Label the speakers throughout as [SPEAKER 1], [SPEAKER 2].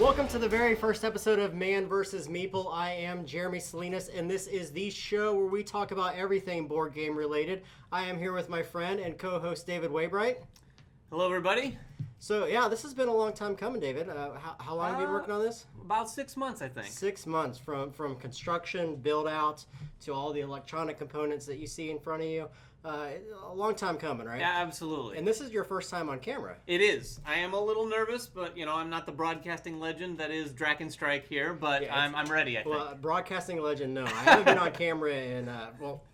[SPEAKER 1] Welcome to the very first episode of Man vs. Meeple. I am Jeremy Salinas, and this is the show where we talk about everything board game related. I am here with my friend and co-host David Waybright.
[SPEAKER 2] Hello, everybody.
[SPEAKER 1] So, yeah, this has been a long time coming, David. How long have you been working on this?
[SPEAKER 2] About 6 months, I think.
[SPEAKER 1] 6 months, from construction, build-out, to all the electronic components that you see in front of you. A long time coming, right?
[SPEAKER 2] Yeah, absolutely.
[SPEAKER 1] And this is your first time on camera.
[SPEAKER 2] It is. I am a little nervous, but, you know, I'm not the broadcasting legend that is Drakkenstrike here, but yeah, I'm ready, I think.
[SPEAKER 1] Well, broadcasting legend, no. I haven't been on camera in,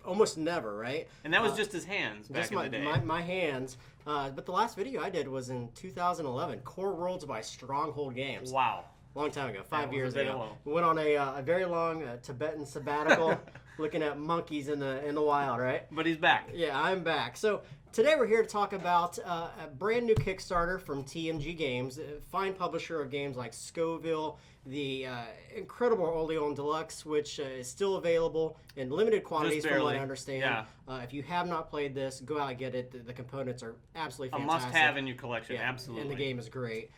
[SPEAKER 1] almost never, right?
[SPEAKER 2] And that was just his hands back in the day.
[SPEAKER 1] My hands. But the last video I did was in 2011, Core Worlds by Stronghold Games.
[SPEAKER 2] Wow.
[SPEAKER 1] Long time ago, 5 years ago. We went on a very long Tibetan sabbatical, looking at monkeys in the wild, right?
[SPEAKER 2] But he's back.
[SPEAKER 1] Yeah, I'm back. So today we're here to talk about a brand new Kickstarter from TMG Games, a fine publisher of games like Scoville, the incredible Oleon Deluxe, which is still available in limited quantities from what I understand.
[SPEAKER 2] Yeah.
[SPEAKER 1] If you have not played this, go out and get it. The components are absolutely fantastic.
[SPEAKER 2] A must-have in your collection,
[SPEAKER 1] yeah,
[SPEAKER 2] absolutely.
[SPEAKER 1] And the game is great.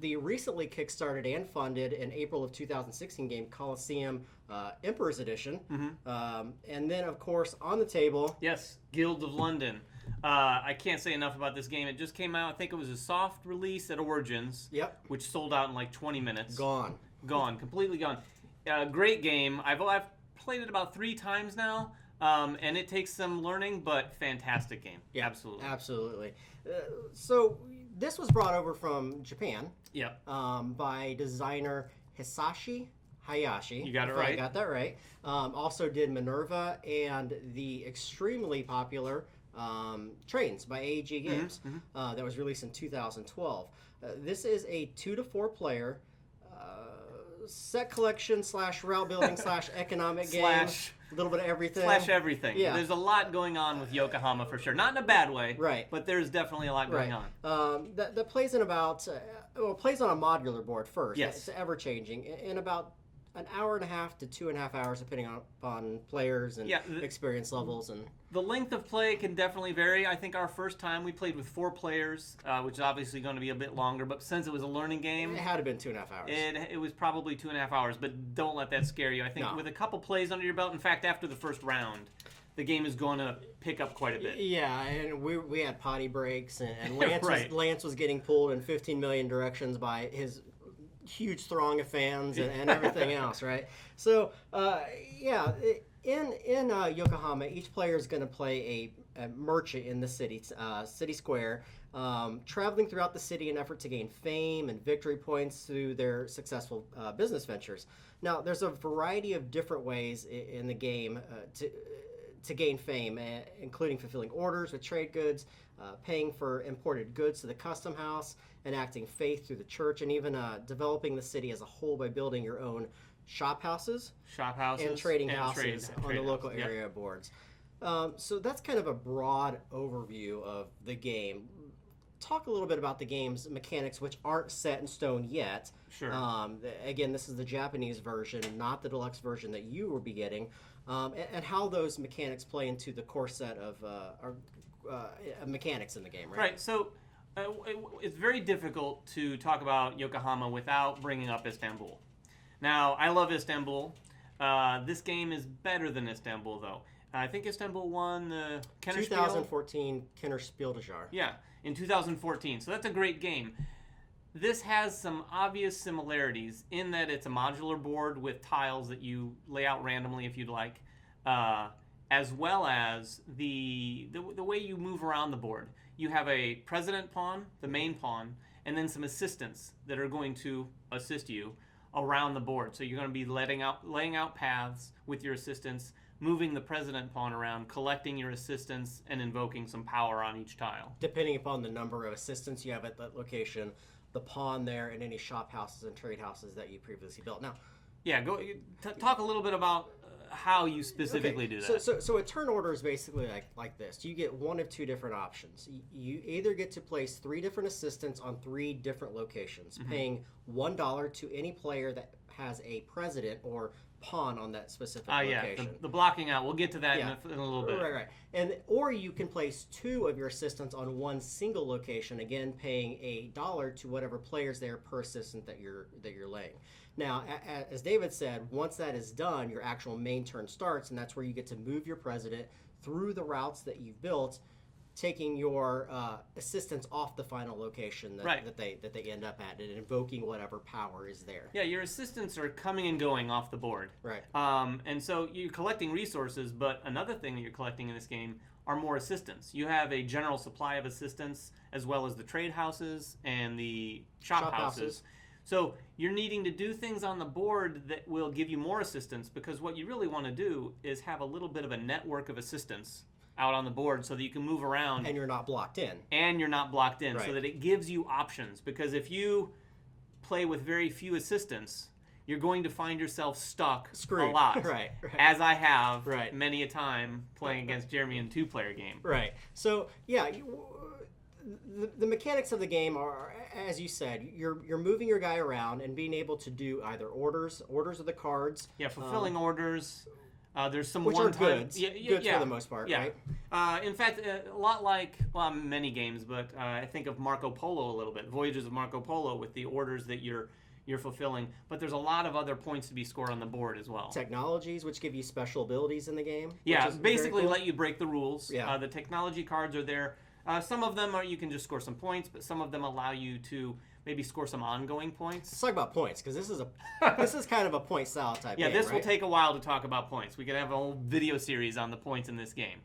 [SPEAKER 1] The recently kickstarted and funded in April of 2016 game Colosseum Emperor's Edition.
[SPEAKER 2] Mm-hmm.
[SPEAKER 1] And then, of course, on the table...
[SPEAKER 2] Yes, Guild of London. I can't say enough about this game. It just came out. I think it was a soft release at Origins.
[SPEAKER 1] Yep.
[SPEAKER 2] Which sold out in like 20 minutes.
[SPEAKER 1] Gone.
[SPEAKER 2] Completely gone. Great game. I've played it about 3 times now, and it takes some learning, but fantastic game.
[SPEAKER 1] Yeah,
[SPEAKER 2] absolutely.
[SPEAKER 1] Absolutely. So this was brought over from Japan.
[SPEAKER 2] Yep.
[SPEAKER 1] By designer Hisashi Hayashi.
[SPEAKER 2] You got it right.
[SPEAKER 1] I got that right. Also did Minerva and the extremely popular Trains by AEG Games.
[SPEAKER 2] Mm-hmm.
[SPEAKER 1] That was released in 2012. This is a 2 to 4 player set collection / route building / economic game. A little bit of everything.
[SPEAKER 2] Everything.
[SPEAKER 1] Yeah.
[SPEAKER 2] There's a lot going on with Yokohama for sure. Not in a bad way.
[SPEAKER 1] Right.
[SPEAKER 2] But there's definitely a lot going on.
[SPEAKER 1] That plays in about, plays on a modular board first.
[SPEAKER 2] Yes.
[SPEAKER 1] It's ever changing. In about an hour and a half to 2.5 hours, depending on players and experience levels. And
[SPEAKER 2] the length of play can definitely vary. I think our first time we played with 4 players, which is obviously going to be a bit longer, but since it was a learning game,
[SPEAKER 1] it had to been 2.5 hours.
[SPEAKER 2] It was probably 2.5 hours, but don't let that scare you. I think with a couple plays under your belt, in fact, after the first round, the game is going to pick up quite a bit.
[SPEAKER 1] Yeah, and we had potty breaks, and Lance was getting pulled in 15 million directions by his huge throng of fans and everything else, right? So, in Yokohama, each player is going to play a merchant in the city square, traveling throughout the city in an effort to gain fame and victory points through their successful business ventures. Now, there's a variety of different ways in the game to gain fame, including fulfilling orders with trade goods, paying for imported goods to the custom house, enacting faith through the church, and even developing the city as a whole by building your own shop houses and trading houses on the local area boards. So that's kind of a broad overview of the game. Talk a little bit about the game's mechanics, which aren't set in stone yet.
[SPEAKER 2] Sure.
[SPEAKER 1] Again, this is the Japanese version, not the deluxe version that you will be getting, and how those mechanics play into the core set of mechanics in the game, right?
[SPEAKER 2] Right. So it's very difficult to talk about Yokohama without bringing up Istanbul. Now, I love Istanbul. This game is better than Istanbul, though. I think Istanbul won the Kenner
[SPEAKER 1] 2014 Kenner Spiel des Jahres.
[SPEAKER 2] Yeah, in 2014. So that's a great game. This has some obvious similarities in that it's a modular board with tiles that you lay out randomly if you'd like, as well as the way you move around the board. You have a president pawn, the main pawn, and then some assistants that are going to assist you around the board. So you're going to be laying out paths with your assistants, moving the president pawn around, collecting your assistants, and invoking some power on each tile.
[SPEAKER 1] Depending upon the number of assistants you have at that location, the pawn there, and any shop houses and trade houses that you previously built. Now,
[SPEAKER 2] yeah, talk a little bit about how you specifically do that.
[SPEAKER 1] So a turn order is basically like this. You get one of 2 different options. You either get to place 3 different assistants on 3 different locations, paying $1 to any player that has a president or pawn on that specific
[SPEAKER 2] yeah,
[SPEAKER 1] location.
[SPEAKER 2] the blocking out. We'll get to that in a little bit.
[SPEAKER 1] Right. Or you can place 2 of your assistants on one single location, again paying $1 to whatever players there per assistant that you're laying. Now, as David said, once that is done, your actual main turn starts, and that's where you get to move your president through the routes that you've built, taking your assistants off the final location that they end up at, and invoking whatever power is there.
[SPEAKER 2] Yeah, your assistants are coming and going off the board.
[SPEAKER 1] Right.
[SPEAKER 2] And so you're collecting resources, but another thing that you're collecting in this game are more assistants. You have a general supply of assistants, as well as the trade houses and the shop houses. So you're needing to do things on the board that will give you more assistants, because what you really want to do is have a little bit of a network of assistants out on the board so that you can move around.
[SPEAKER 1] And you're not blocked in.
[SPEAKER 2] Right. So that it gives you options. Because if you play with very few assistants, you're going to find yourself stuck
[SPEAKER 1] Screwed.
[SPEAKER 2] A lot.
[SPEAKER 1] Right.
[SPEAKER 2] As I have many a time playing against Jeremy in a 2-player game.
[SPEAKER 1] Right. So, yeah, the mechanics of the game are, as you said, you're moving your guy around and being able to do either orders of the cards.
[SPEAKER 2] Yeah, fulfilling orders. There's some
[SPEAKER 1] which
[SPEAKER 2] one-time
[SPEAKER 1] are goods. Goods for the most part, right?
[SPEAKER 2] In fact, a lot like many games, but I think of Marco Polo a little bit. Voyages of Marco Polo with the orders that you're fulfilling, but there's a lot of other points to be scored on the board as well.
[SPEAKER 1] Technologies, which give you special abilities in the game.
[SPEAKER 2] Yeah, basically let you break the rules.
[SPEAKER 1] Yeah.
[SPEAKER 2] The technology cards are there. Some of them you can just score some points, but some of them allow you to maybe score some ongoing points.
[SPEAKER 1] Let's talk about points, because this is kind of a point style type game.
[SPEAKER 2] Yeah, this will take a while to talk about points. We could have a whole video series on the points in this game.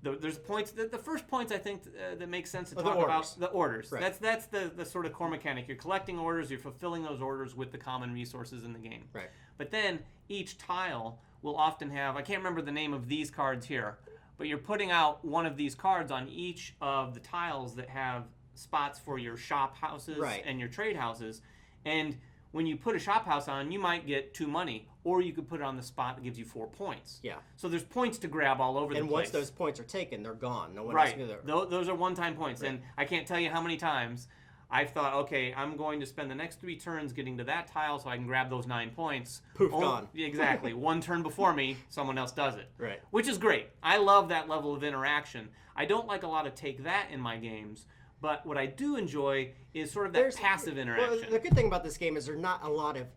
[SPEAKER 2] There's points. The first points I think that makes sense to talk about the orders.
[SPEAKER 1] Right.
[SPEAKER 2] That's the sort of core mechanic. You're collecting orders. You're fulfilling those orders with the common resources in the game.
[SPEAKER 1] Right.
[SPEAKER 2] But then each tile will often have, I can't remember the name of these cards here, but you're putting out one of these cards on each of the tiles that have spots for your shop houses and your trade houses. And when you put a shop house on, you might get 2 money, or you could put it on the spot that gives you 4 points.
[SPEAKER 1] Yeah.
[SPEAKER 2] So there's points to grab all over the place.
[SPEAKER 1] And once those points are taken, they're gone. No one
[SPEAKER 2] else
[SPEAKER 1] can do that.
[SPEAKER 2] Those are one-time points. Right. And I can't tell you how many times I've thought, okay, I'm going to spend the next 3 turns getting to that tile so I can grab those 9 points.
[SPEAKER 1] Poof, gone.
[SPEAKER 2] Exactly. One turn before me, someone else does it.
[SPEAKER 1] Right.
[SPEAKER 2] Which is great. I love that level of interaction. I don't like a lot of take that in my games, but what I do enjoy is sort of that passive interaction.
[SPEAKER 1] Well, the good thing about this game is there's not a lot of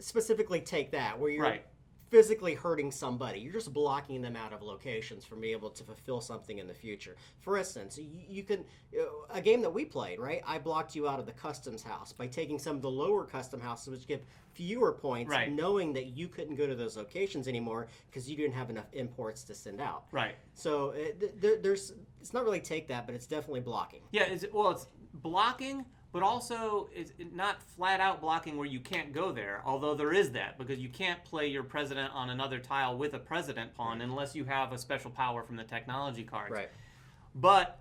[SPEAKER 1] specifically take that, where you're physically hurting somebody. You're just blocking them out of locations from being able to fulfill something in the future. For instance, you can, a game that we played, right? I blocked you out of the customs house by taking some of the lower custom houses, which give fewer points, knowing that you couldn't go to those locations anymore because you didn't have enough imports to send out.
[SPEAKER 2] Right.
[SPEAKER 1] So it's not really take that, but it's definitely blocking.
[SPEAKER 2] Yeah, it's blocking, but also it's not flat out blocking where you can't go there, although there is that, because you can't play your president on another tile with a president pawn unless you have a special power from the technology cards.
[SPEAKER 1] Right.
[SPEAKER 2] But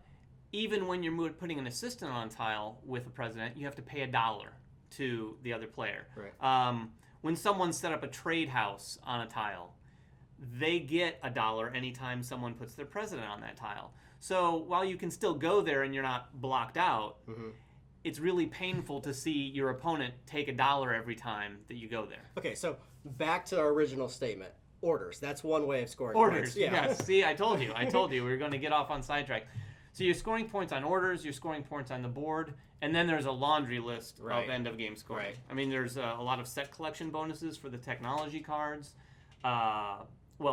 [SPEAKER 2] even when you're putting an assistant on a tile with a president, you have to pay $1 to the other player.
[SPEAKER 1] Right.
[SPEAKER 2] When someone set up a trade house on a tile, they get $1 anytime someone puts their president on that tile. So while you can still go there and you're not blocked out, it's really painful to see your opponent take $1 every time that you go there.
[SPEAKER 1] Okay, so back to our original statement. Orders. That's one way of scoring
[SPEAKER 2] orders.
[SPEAKER 1] Points. Yeah.
[SPEAKER 2] Yes. See, I told you. We were going to get off on sidetrack. So you're scoring points on orders, you're scoring points on the board, and then there's a laundry list of end-of-game scoring. Right. I mean, there's a lot of set collection bonuses for the technology cards.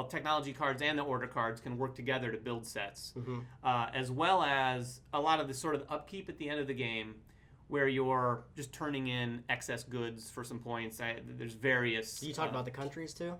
[SPEAKER 2] Technology cards and the order cards can work together to build sets, as well as a lot of the sort of upkeep at the end of the game, where you're just turning in excess goods for some points. There's various...
[SPEAKER 1] You talk about the countries, too?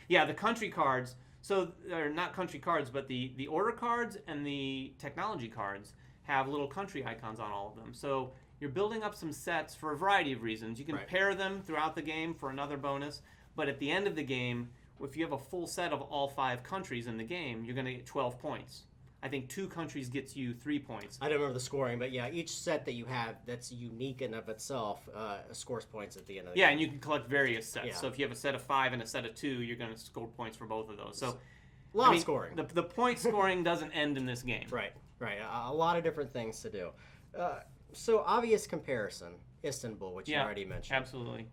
[SPEAKER 2] Yeah, the country cards. So they're not country cards, but the order cards and the technology cards have little country icons on all of them. So you're building up some sets for a variety of reasons. You can pair them throughout the game for another bonus, but at the end of the game, if you have a full set of all 5 countries in the game, you're going to get 12 points. I think 2 countries gets you 3 points.
[SPEAKER 1] I don't remember the scoring, but yeah, each set that you have that's unique in of itself scores points at the end of the game.
[SPEAKER 2] Yeah, and you can collect various sets. Yeah. So if you have a set of 5 and a set of 2, you're going to score points for both of those. So
[SPEAKER 1] a lot of scoring.
[SPEAKER 2] The point scoring doesn't end in this game.
[SPEAKER 1] Right. A lot of different things to do. So obvious comparison. Istanbul, which you already mentioned.
[SPEAKER 2] Absolutely.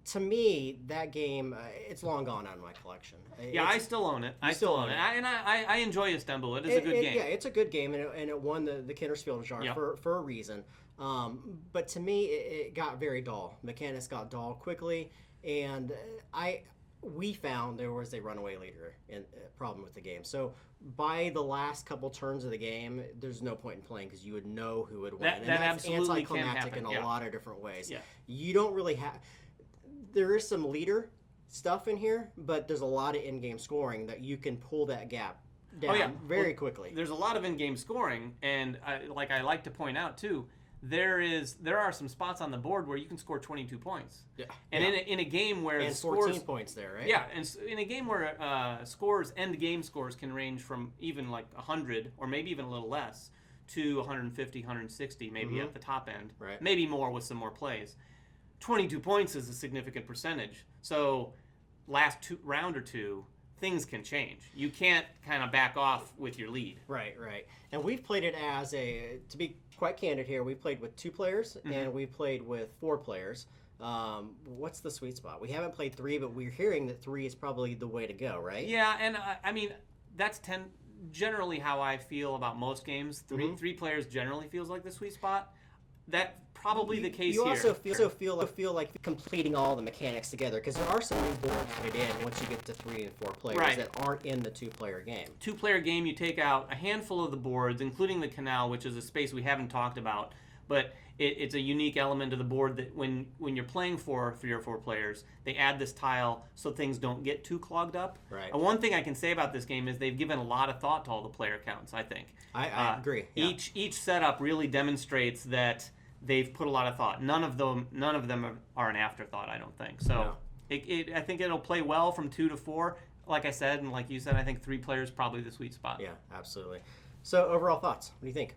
[SPEAKER 1] To me, that game, it's long gone out of my collection.
[SPEAKER 2] I still own it. I still own it. I enjoy Istanbul. It is a good game.
[SPEAKER 1] Yeah, it's a good game, and it won the Kinderspiel jar for a reason. But to me, it got very dull. Mechanics got dull quickly, and we found there was a runaway leader problem with the game. So by the last couple turns of the game, there's no point in playing because you would know who would win.
[SPEAKER 2] That
[SPEAKER 1] and that's
[SPEAKER 2] absolutely
[SPEAKER 1] anticlimactic
[SPEAKER 2] can happen.
[SPEAKER 1] in a lot of different ways.
[SPEAKER 2] Yeah.
[SPEAKER 1] You don't really have... There is some leader stuff in here, but there's a lot of in-game scoring that you can pull that gap down very quickly.
[SPEAKER 2] There's a lot of in-game scoring, and I like to point out too, there are some spots on the board where you can score 22 points. Yeah. And in a game where
[SPEAKER 1] and
[SPEAKER 2] the scores
[SPEAKER 1] 14 points there, right?
[SPEAKER 2] Yeah, and in a game where end game scores can range from even like 100 or maybe even a little less to 150, 160 maybe at the top end.
[SPEAKER 1] Right.
[SPEAKER 2] Maybe more with some more plays. 22 points is a significant percentage. So last round or two, things can change. You can't kind of back off with your lead.
[SPEAKER 1] Right. And we've played it as to be quite candid here, we played with 2 players and we played with 4 players. What's the sweet spot? We haven't played 3, but we're hearing that 3 is probably the way to go, right?
[SPEAKER 2] Yeah, and I mean, that's generally how I feel about most games. 3 players generally feels like the sweet spot. That's probably the case here.
[SPEAKER 1] You also feel like completing all the mechanics together, because there are some new boards put in once you get to 3 and 4 players that aren't in the 2-player game.
[SPEAKER 2] 2-player game, you take out a handful of the boards, including the canal, which is a space we haven't talked about, but it's a unique element of the board that when you're playing for 3 or 4 players, they add this tile so things don't get too clogged up.
[SPEAKER 1] Right.
[SPEAKER 2] And one thing I can say about this game is they've given a lot of thought to all the player counts, I think.
[SPEAKER 1] I agree. Yeah.
[SPEAKER 2] Each setup really demonstrates that they've put a lot of thought. None of them are an afterthought, I don't think. So I think it'll play well from 2 to 4. Like I said, and like you said, I think 3 players probably the sweet spot.
[SPEAKER 1] Yeah, absolutely. So overall thoughts? What do you think?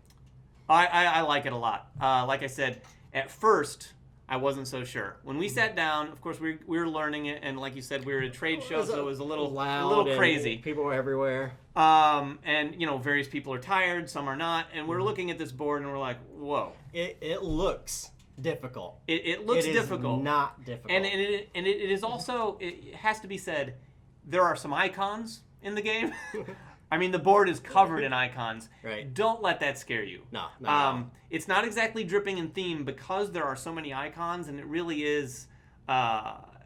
[SPEAKER 2] I like it a lot. Like I said, at first I wasn't so sure. When we sat down, of course we were learning it, and like you said, we were at a trade show, so it was a little
[SPEAKER 1] loud,
[SPEAKER 2] a little crazy.
[SPEAKER 1] People were everywhere.
[SPEAKER 2] And various people are tired, some are not, and we're looking at this board and we're like, whoa.
[SPEAKER 1] It looks difficult.
[SPEAKER 2] It looks difficult.
[SPEAKER 1] It is not difficult.
[SPEAKER 2] And it is also, it has to be said, there are some icons in the game. I mean, the board is covered in icons.
[SPEAKER 1] Right.
[SPEAKER 2] Don't let that scare you.
[SPEAKER 1] No.
[SPEAKER 2] It's not exactly dripping in theme because there are so many icons, and it really is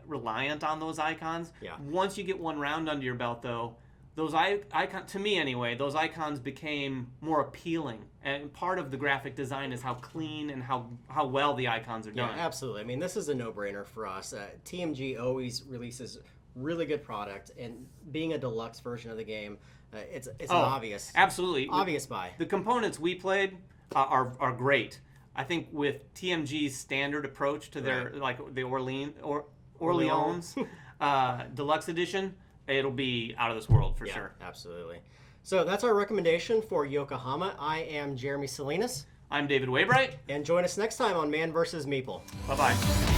[SPEAKER 2] reliant on those icons.
[SPEAKER 1] Yeah.
[SPEAKER 2] Once you get one round under your belt, though, those icons, to me anyway, those icons became more appealing. And part of the graphic design is how clean and how well the icons are done.
[SPEAKER 1] Yeah, absolutely. I mean, this is a no-brainer for us. TMG always releases really good product, and being a deluxe version of the game, it's an obvious.
[SPEAKER 2] Absolutely.
[SPEAKER 1] Obvious buy.
[SPEAKER 2] The components we played are great. I think with TMG's standard approach to their like the Orleans deluxe edition, it'll be out of this world for sure.
[SPEAKER 1] Absolutely. So that's our recommendation for Yokohama. I am Jeremy Salinas.
[SPEAKER 2] I'm David Waybright.
[SPEAKER 1] And join us next time on Man vs. Meeple.
[SPEAKER 2] Bye-bye.